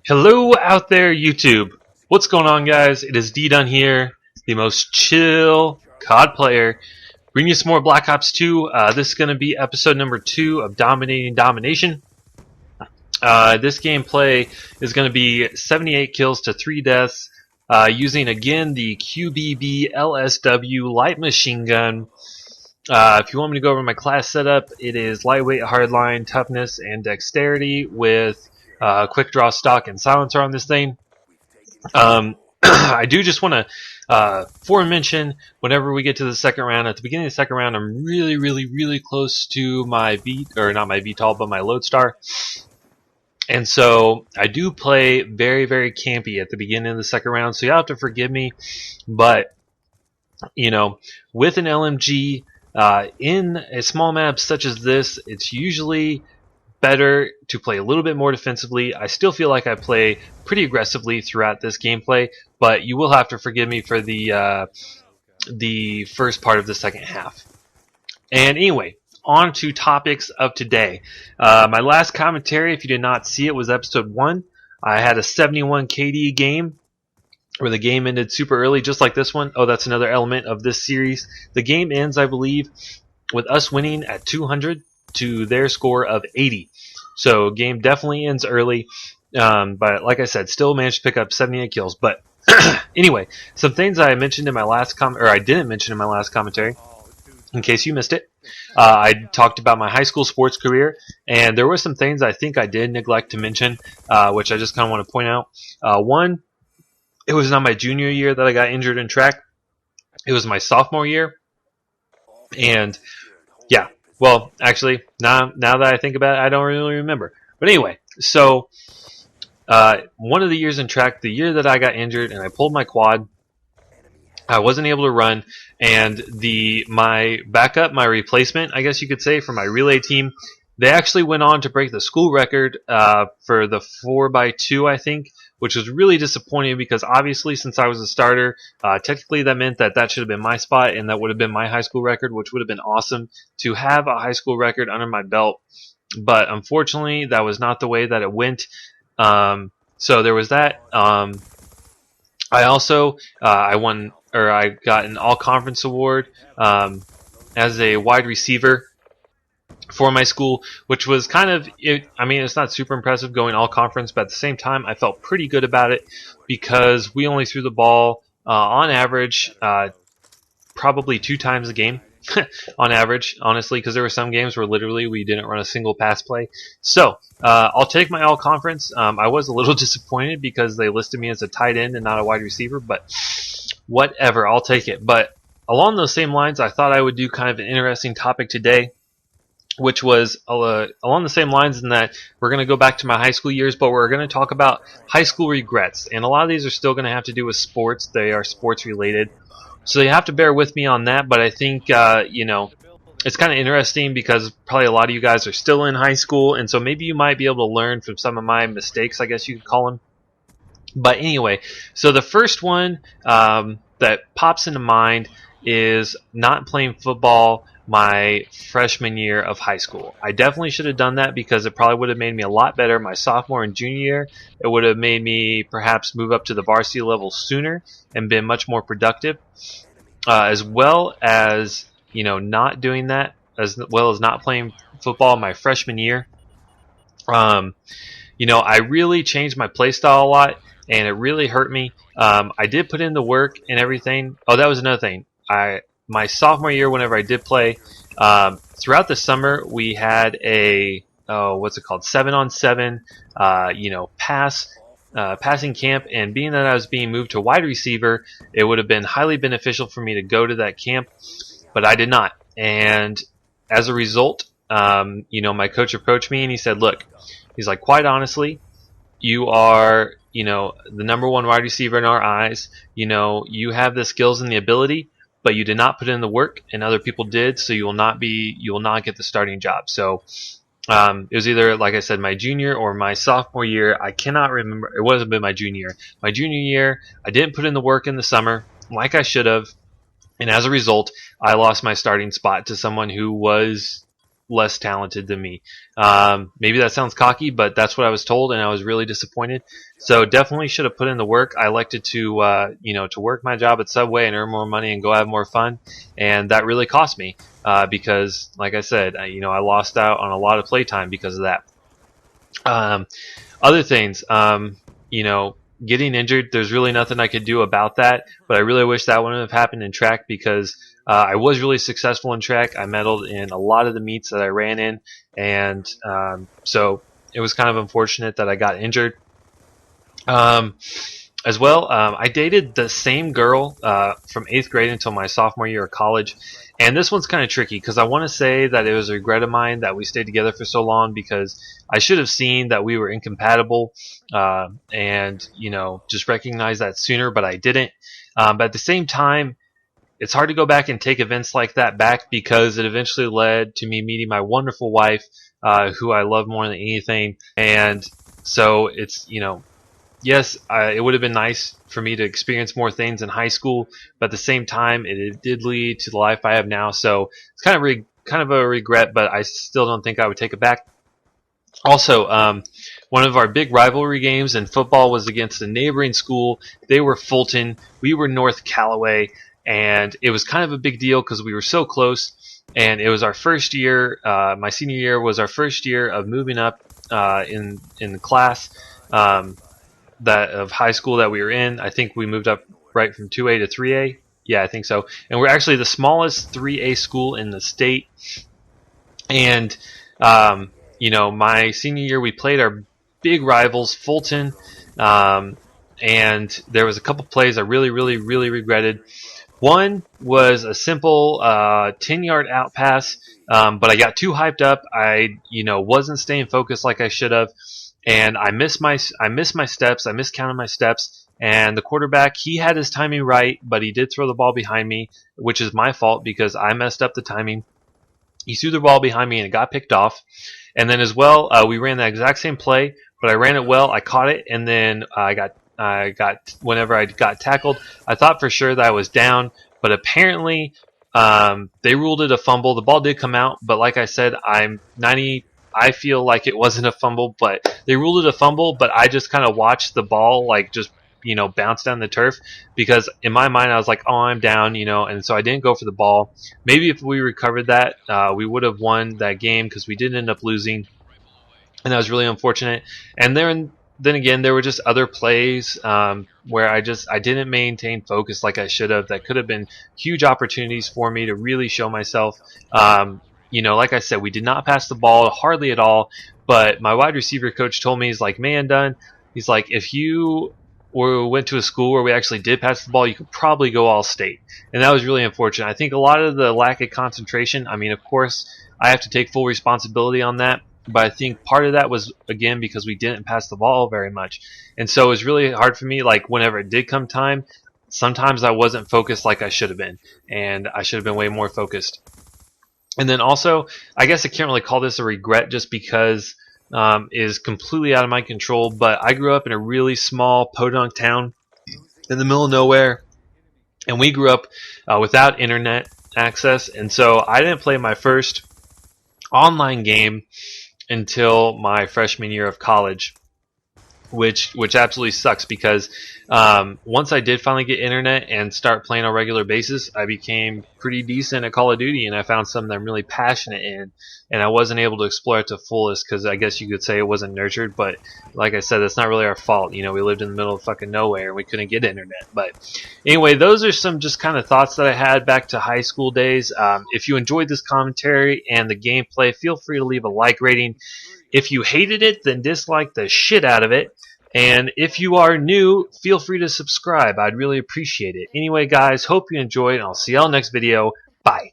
Hello out there, YouTube. What's going on, guys? It is D-Dun here, the most chill COD player. Bring you some more Black Ops 2. This is going to be episode number 2 of Domination. This gameplay is going to be 78 kills to 3 deaths, using again the QBB LSW light machine gun. If you want me to go over my class setup, it is lightweight, hardline, toughness, and dexterity with quick draw stock and silencer on this thing. I do just want to foremention whenever we get to the second round. At the beginning of the second round, I'm really close to my not my VTOL, but my Lodestar. And so I do play very campy at the beginning of the second round, so you'll have to forgive me. But, you know, with an LMG, in a small map such as this, it's usually better to play a little bit more defensively. I still feel like I play pretty aggressively throughout this gameplay, but you will have to forgive me for the first part of the second half. And anyway, on to topics of today. My last commentary, if you did not see it, was episode 1. I had a 71 KD game where the game ended super early, just like this one. Oh, that's another element of this series. The game ends, I believe, with us winning at 200 to their score of 80. So game definitely ends early, but like I said, still managed to pick up 78 kills. But anyway, some things I mentioned in my last I didn't mention in my last commentary, in case you missed it. I talked about my high school sports career, and there were some things I think I did neglect to mention, which I just kind of want to point out. One, it was not my junior year that I got injured in track. It was my sophomore year, and yeah. Well, actually, now that I think about it, I don't really remember. But anyway, so one of the years in track, the year that I got injured and I pulled my quad, I wasn't able to run, and my backup, my replacement, I guess you could say, for my relay team, they actually went on to break the school record for the 4x2, I think, which was really disappointing because obviously since I was a starter, technically that meant that should have been my spot and that would have been my high school record, which would have been awesome to have a high school record under my belt. But unfortunately, that was not the way that it went. So there was that. I also I got an all-conference award as a wide receiver for my school, which was kind of, it's not super impressive going all conference, but at the same time, I felt pretty good about it because we only threw the ball on average probably 2 times a game on average, honestly, because there were some games where literally we didn't run a single pass play. So I'll take my all conference. I was a little disappointed because they listed me as a tight end and not a wide receiver, but whatever, I'll take it. But along those same lines, I thought I would do kind of an interesting topic today, which was along the same lines in that we're going to go back to my high school years, but we're going to talk about high school regrets. And a lot of these are still going to have to do with sports. They are sports related. So you have to bear with me on that, but I think, it's kind of interesting because probably a lot of you guys are still in high school, and so maybe you might be able to learn from some of my mistakes, I guess you could call them. But anyway, so the first one that pops into mind is not playing football my freshman year of high school. I definitely should have done that because it probably would have made me a lot better my sophomore and junior year. It would have made me perhaps move up to the varsity level sooner and been much more productive, as well as, not doing that, as well as not playing football my freshman year. I really changed my play style a lot, and it really hurt me. I did put in the work and everything. Oh, that was another thing. My sophomore year, whenever I did play, throughout the summer, we had a 7-on-7, passing camp. And being that I was being moved to wide receiver, it would have been highly beneficial for me to go to that camp, but I did not. And as a result, my coach approached me and he said, "Look," he's like, "quite honestly, you are, the number one wide receiver in our eyes. You have the skills and the ability, but you did not put in the work, and other people did, so you will not get the starting job." So it was either, like I said, my junior or my sophomore year. I cannot remember. It wasn't been my junior year. My junior year, I didn't put in the work in the summer like I should have, and as a result, I lost my starting spot to someone who was less talented than me. Maybe that sounds cocky, but that's what I was told, and I was really disappointed. So definitely should have put in the work. I elected to, to work my job at Subway and earn more money and go have more fun, and that really cost me because, like I said, I lost out on a lot of playtime because of that. Other things, getting injured, there's really nothing I could do about that, but I really wish that wouldn't have happened in track because I was really successful in track. I medaled in a lot of the meets that I ran in, and so it was kind of unfortunate that I got injured. As well, I dated the same girl from 8th grade until my sophomore year of college. And this one's kind of tricky because I want to say that it was a regret of mine that we stayed together for so long because I should have seen that we were incompatible and, just recognize that sooner, but I didn't. But at the same time, it's hard to go back and take events like that back because it eventually led to me meeting my wonderful wife, who I love more than anything. And so it's, yes, it would have been nice for me to experience more things in high school, but at the same time, it did lead to the life I have now. So it's kind of a regret, but I still don't think I would take it back. Also, one of our big rivalry games in football was against a neighboring school. They were Fulton, we were North Callaway, and it was kind of a big deal because we were so close. And it was our first year. My senior year was our first year of moving up in the class. That of high school that we were in. I think we moved up right from 2A to 3A. Yeah, I think so. And we're actually the smallest 3A school in the state. And, my senior year, we played our big rivals, Fulton. And there was a couple plays I really, really, really regretted. One was a simple 10-yard out pass, but I got too hyped up. I, wasn't staying focused like I should have. And I missed my steps. I miscounted my steps. And the quarterback, he had his timing right, but he did throw the ball behind me, which is my fault because I messed up the timing. He threw the ball behind me and it got picked off. And then as well, we ran that exact same play, but I ran it well. I caught it, and then whenever I got tackled, I thought for sure that I was down, but apparently they ruled it a fumble. The ball did come out, but like I said, I feel like it wasn't a fumble, but they ruled it a fumble, but I just kind of watched the ball bounce down the turf because in my mind I was like, oh, I'm down, and so I didn't go for the ball. Maybe if we recovered that, we would have won that game because we did end up losing, and that was really unfortunate. And then again, there were just other plays where I didn't maintain focus like I should have. That could have been huge opportunities for me to really show myself. Like I said, we did not pass the ball hardly at all, but my wide receiver coach told me, he's like, man, Dunn, he's like, if you went to a school where we actually did pass the ball, you could probably go all state. And that was really unfortunate. I think a lot of the lack of concentration, of course, I have to take full responsibility on that, but I think part of that was, again, because we didn't pass the ball very much. And so it was really hard for me, like whenever it did come time, sometimes I wasn't focused like I should have been, and I should have been way more focused. And then also, I guess I can't really call this a regret just because it is completely out of my control, but I grew up in a really small podunk town in the middle of nowhere, and we grew up without internet access, and so I didn't play my first online game until my freshman year of college, which absolutely sucks because once I did finally get internet and start playing on a regular basis, I became pretty decent at Call of Duty, and I found something that I'm really passionate in, and I wasn't able to explore it to fullest because I guess you could say it wasn't nurtured, but like I said, that's not really our fault. We lived in the middle of fucking nowhere and we couldn't get internet. But anyway, those are some just kind of thoughts that I had back to high school days. If you enjoyed this commentary and the gameplay, feel free to leave a like rating. If you hated it, then dislike the shit out of it. And if you are new, feel free to subscribe. I'd really appreciate it. Anyway, guys, hope you enjoyed, and I'll see y'all next video. Bye.